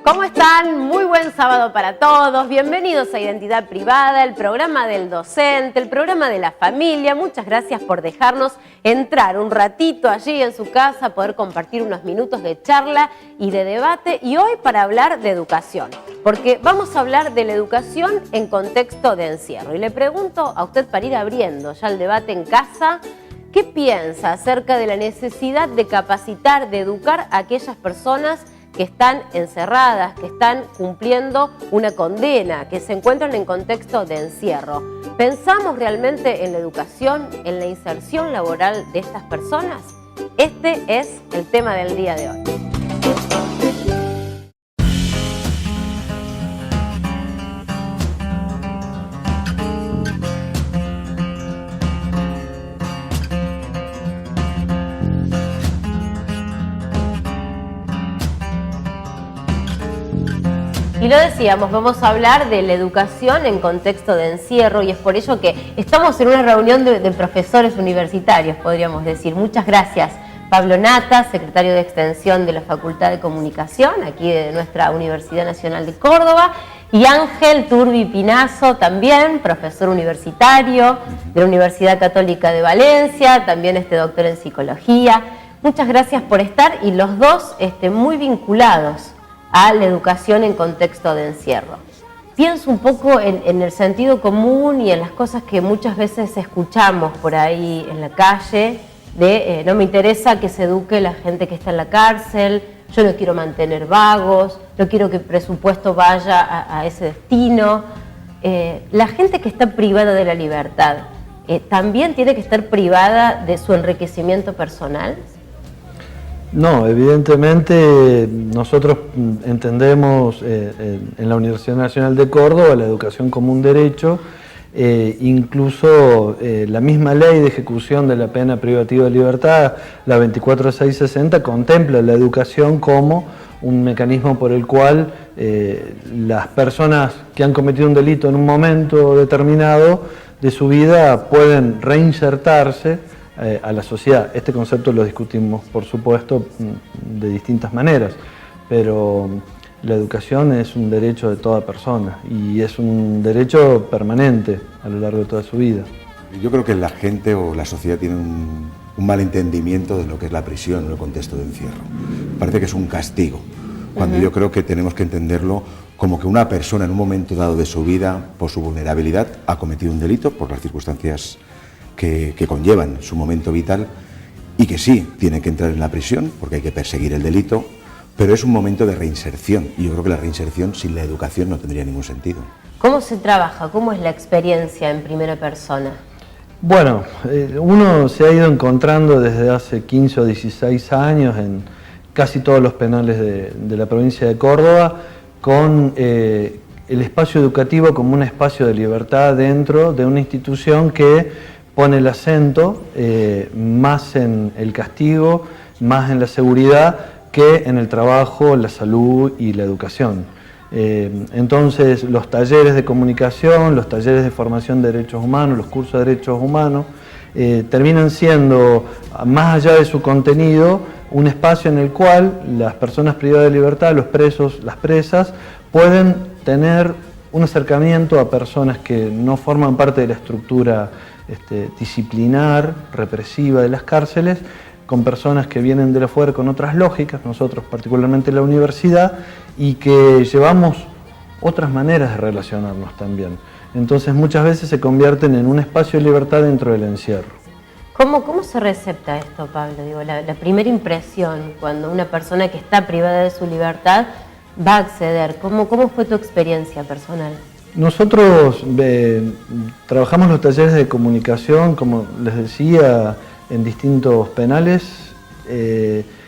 ¿Cómo están? Muy buen sábado para todos. Bienvenidos a Identidad Privada, el programa del docente, el programa de la familia. Muchas gracias por dejarnos entrar un ratito allí en su casa, poder compartir unos minutos de charla y de debate. Y hoy para hablar de educación, porque vamos a hablar de la educación en contexto de encierro. Y le pregunto a usted, para ir abriendo ya el debate en casa, ¿qué piensa acerca de la necesidad de capacitar, de educar a aquellas personas que están encerradas, que están cumpliendo una condena, que se encuentran en contexto de encierro? ¿Pensamos realmente en la educación, en la inserción laboral de estas personas? Este es el tema del día de hoy. Y lo decíamos, vamos a hablar de la educación en contexto de encierro y es por ello que estamos en una reunión de profesores universitarios, podríamos decir. Muchas gracias, Pablo Nata, secretario de Extensión de la Facultad de Comunicación, aquí de nuestra Universidad Nacional de Córdoba, y Ángel Turbi Pinazo, también profesor universitario de la Universidad Católica de Valencia, también doctor en Psicología. Muchas gracias por estar y los dos muy vinculados a la educación en contexto de encierro. Pienso un poco en el sentido común y en las cosas que muchas veces escuchamos por ahí en la calle, de no me interesa que se eduque la gente que está en la cárcel, yo no quiero mantener vagos, no quiero que el presupuesto vaya a ese destino. La gente que está privada de la libertad, ¿también tiene que estar privada de su enriquecimiento personal? No, evidentemente nosotros entendemos en la Universidad Nacional de Córdoba la educación como un derecho, incluso la misma ley de ejecución de la pena privativa de libertad, la 24660, contempla la educación como un mecanismo por el cual las personas que han cometido un delito en un momento determinado de su vida pueden reinsertarse a la sociedad. Este concepto lo discutimos, por supuesto, de distintas maneras, pero la educación es un derecho de toda persona y es un derecho permanente a lo largo de toda su vida. Yo creo que la gente o la sociedad tiene un mal entendimiento de lo que es la prisión en el contexto de encierro. Parece que es un castigo, cuando yo creo que tenemos que entenderlo como que una persona en un momento dado de su vida, por su vulnerabilidad, ha cometido un delito por las circunstancias que conllevan su momento vital y que sí tiene que entrar en la prisión porque hay que perseguir el delito, pero es un momento de reinserción y yo creo que la reinserción sin la educación no tendría ningún sentido. ¿Cómo se trabaja? ¿Cómo es la experiencia en primera persona? Bueno, uno se ha ido encontrando desde hace 15 o 16 años en casi todos los penales de la provincia de Córdoba con el espacio educativo como un espacio de libertad dentro de una institución que pone el acento más en el castigo, más en la seguridad que en el trabajo, la salud y la educación. Entonces los talleres de comunicación, los talleres de formación de derechos humanos, los cursos de derechos humanos, terminan siendo, más allá de su contenido, un espacio en el cual las personas privadas de libertad, los presos, las presas, pueden tener un acercamiento a personas que no forman parte de la estructura disciplinar, represiva de las cárceles, con personas que vienen de afuera con otras lógicas, nosotros particularmente en la universidad, y que llevamos otras maneras de relacionarnos también. Entonces muchas veces se convierten en un espacio de libertad dentro del encierro. ¿Cómo se recepta esto, Pablo? Digo, la primera impresión cuando una persona que está privada de su libertad va a acceder. ¿Cómo fue tu experiencia personal? Nosotros trabajamos los talleres de comunicación, como les decía, en distintos penales,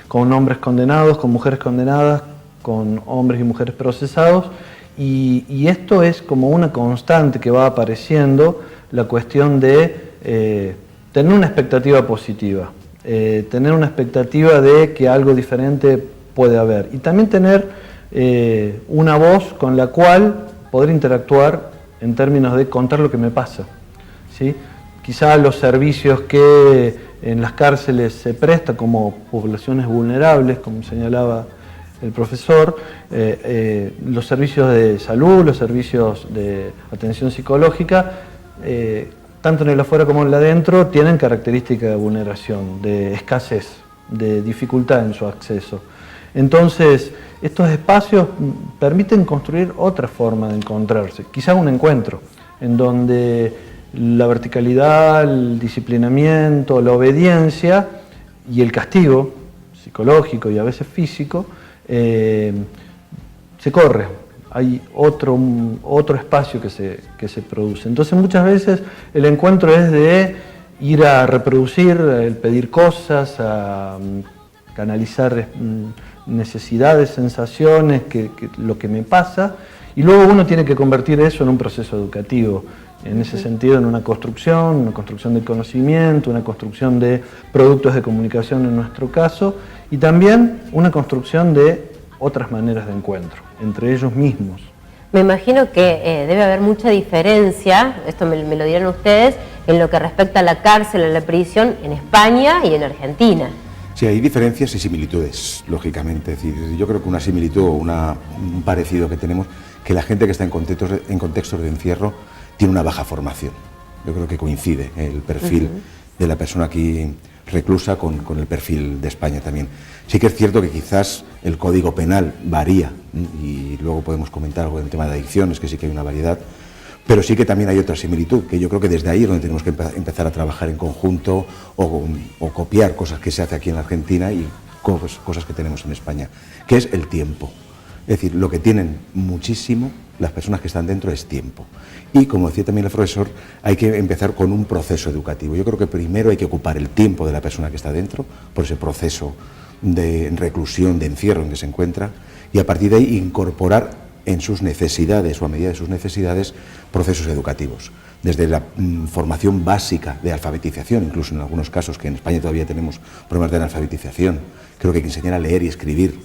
con hombres condenados, con mujeres condenadas, con hombres y mujeres procesados, y esto es como una constante que va apareciendo, la cuestión de tener una expectativa positiva, tener una expectativa de que algo diferente puede haber, y también tener una voz con la cual poder interactuar en términos de contar lo que me pasa, ¿sí? Quizá los servicios que en las cárceles se presta como poblaciones vulnerables, como señalaba el profesor, los servicios de salud, los servicios de atención psicológica, tanto en el afuera como en el adentro, tienen características de vulneración, de escasez, de dificultad en su acceso. Entonces, estos espacios permiten construir otra forma de encontrarse, quizá un encuentro, en donde la verticalidad, el disciplinamiento, la obediencia y el castigo psicológico y a veces físico se corre. Hay otro espacio que se produce. Entonces muchas veces el encuentro es de ir a reproducir, el pedir cosas, a canalizar necesidades, sensaciones, lo que me pasa, y luego uno tiene que convertir eso en un proceso educativo. En ese sentido, en una construcción del conocimiento, una construcción de productos de comunicación en nuestro caso, y también una construcción de otras maneras de encuentro, entre ellos mismos. Me imagino que debe haber mucha diferencia, esto me lo dirán ustedes, en lo que respecta a la cárcel, a la prisión en España y en Argentina. Sí, hay diferencias y similitudes, lógicamente. Es decir, yo creo que una similitud o un parecido que tenemos, que la gente que está en contextos de encierro tiene una baja formación. Yo creo que coincide el perfil de la persona aquí reclusa con el perfil de España también. Sí que es cierto que quizás el código penal varía, y luego podemos comentar algo en el tema de adicciones, que sí que hay una variedad, pero sí que también hay otra similitud, que yo creo que desde ahí es donde tenemos que empezar a trabajar en conjunto o copiar cosas que se hace aquí en Argentina y cosas que tenemos en España, que es el tiempo. Es decir, lo que tienen muchísimo las personas que están dentro es tiempo. Y como decía también el profesor, hay que empezar con un proceso educativo. Yo creo que primero hay que ocupar el tiempo de la persona que está dentro, por ese proceso de reclusión, de encierro en que se encuentra, y a partir de ahí incorporar en sus necesidades o a medida de sus necesidades procesos educativos. Desde la formación básica de alfabetización, incluso en algunos casos que en España todavía tenemos problemas de analfabetización, creo que hay que enseñar a leer y escribir.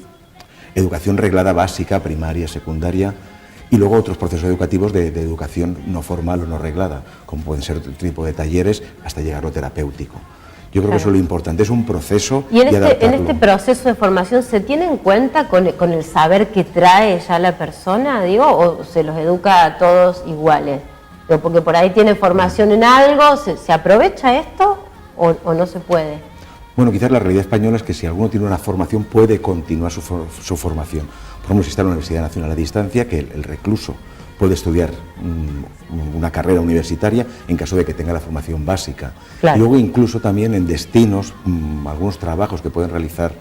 Educación reglada básica, primaria, secundaria, y luego otros procesos educativos de educación no formal o no reglada, como pueden ser otro tipo de talleres, hasta llegar a lo terapéutico. Yo creo que eso es lo importante, es un proceso. Y en este proceso de formación, ¿se tiene en cuenta con el saber que trae ya la persona, digo, o se los educa a todos iguales? Digo, porque por ahí tiene formación en algo, ¿se aprovecha esto o no se puede? Bueno, quizás la realidad española es que si alguno tiene una formación puede continuar su formación. Por ejemplo, si está en la Universidad Nacional a Distancia, que el recluso puede estudiar una carrera universitaria en caso de que tenga la formación básica. Claro. Y luego incluso también en destinos, algunos trabajos que pueden realizar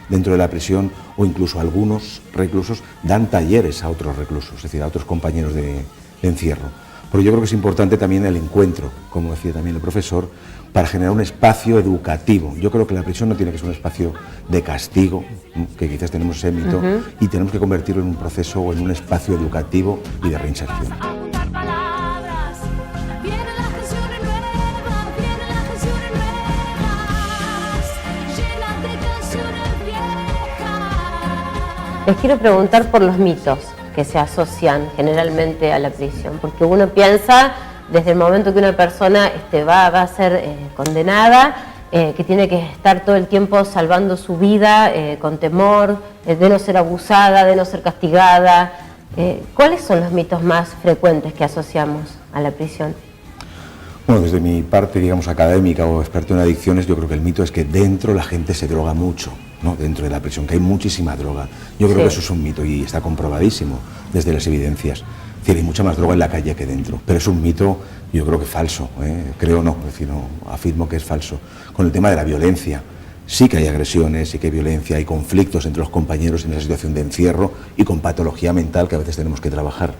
dentro de la prisión, o incluso algunos reclusos dan talleres a otros reclusos, es decir, a otros compañeros de encierro. Pero yo creo que es importante también el encuentro, como decía también el profesor, para generar un espacio educativo. Yo creo que la prisión no tiene que ser un espacio de castigo, que quizás tenemos ese mito, y tenemos que convertirlo en un proceso o en un espacio educativo y de reinserción. Les quiero preguntar por los mitos que se asocian generalmente a la prisión, porque uno piensa desde el momento que una persona va a ser condenada, que tiene que estar todo el tiempo salvando su vida con temor de no ser abusada, de no ser castigada. ¿Cuáles son los mitos más frecuentes que asociamos a la prisión? Bueno, desde mi parte, digamos, académica o experto en adicciones, yo creo que el mito es que dentro la gente se droga mucho, ¿no? Dentro de la prisión, que hay muchísima droga. Yo creo que eso es un mito y está comprobadísimo desde las evidencias. Es decir, hay mucha más droga en la calle que dentro, pero es un mito, yo creo que falso, creo no, es decir, no, afirmo que es falso. Con el tema de la violencia, sí que hay agresiones, sí que hay violencia, hay conflictos entre los compañeros en esa situación de encierro y con patología mental que a veces tenemos que trabajar,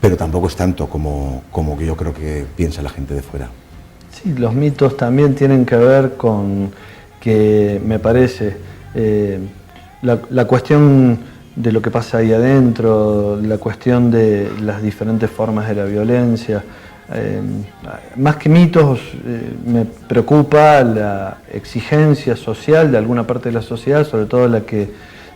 pero tampoco es tanto como yo creo que piensa la gente de fuera. Sí, los mitos también tienen que ver con que, me parece, la cuestión de lo que pasa ahí adentro, la cuestión de las diferentes formas de la violencia. Más que mitos, me preocupa la exigencia social de alguna parte de la sociedad, sobre todo la que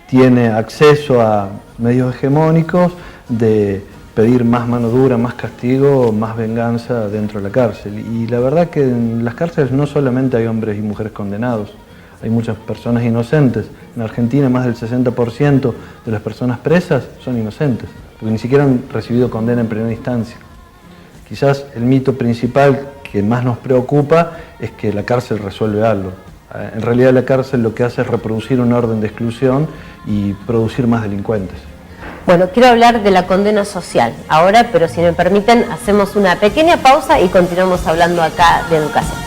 tiene acceso a medios hegemónicos, de pedir más mano dura, más castigo, más venganza dentro de la cárcel. Y la verdad que en las cárceles no solamente hay hombres y mujeres condenados, hay muchas personas inocentes. En Argentina más del 60% de las personas presas son inocentes, porque ni siquiera han recibido condena en primera instancia. Quizás el mito principal que más nos preocupa es que la cárcel resuelve algo. En realidad la cárcel lo que hace es reproducir un orden de exclusión y producir más delincuentes. Bueno, quiero hablar de la condena social ahora, pero si me permiten hacemos una pequeña pausa y continuamos hablando acá de educación.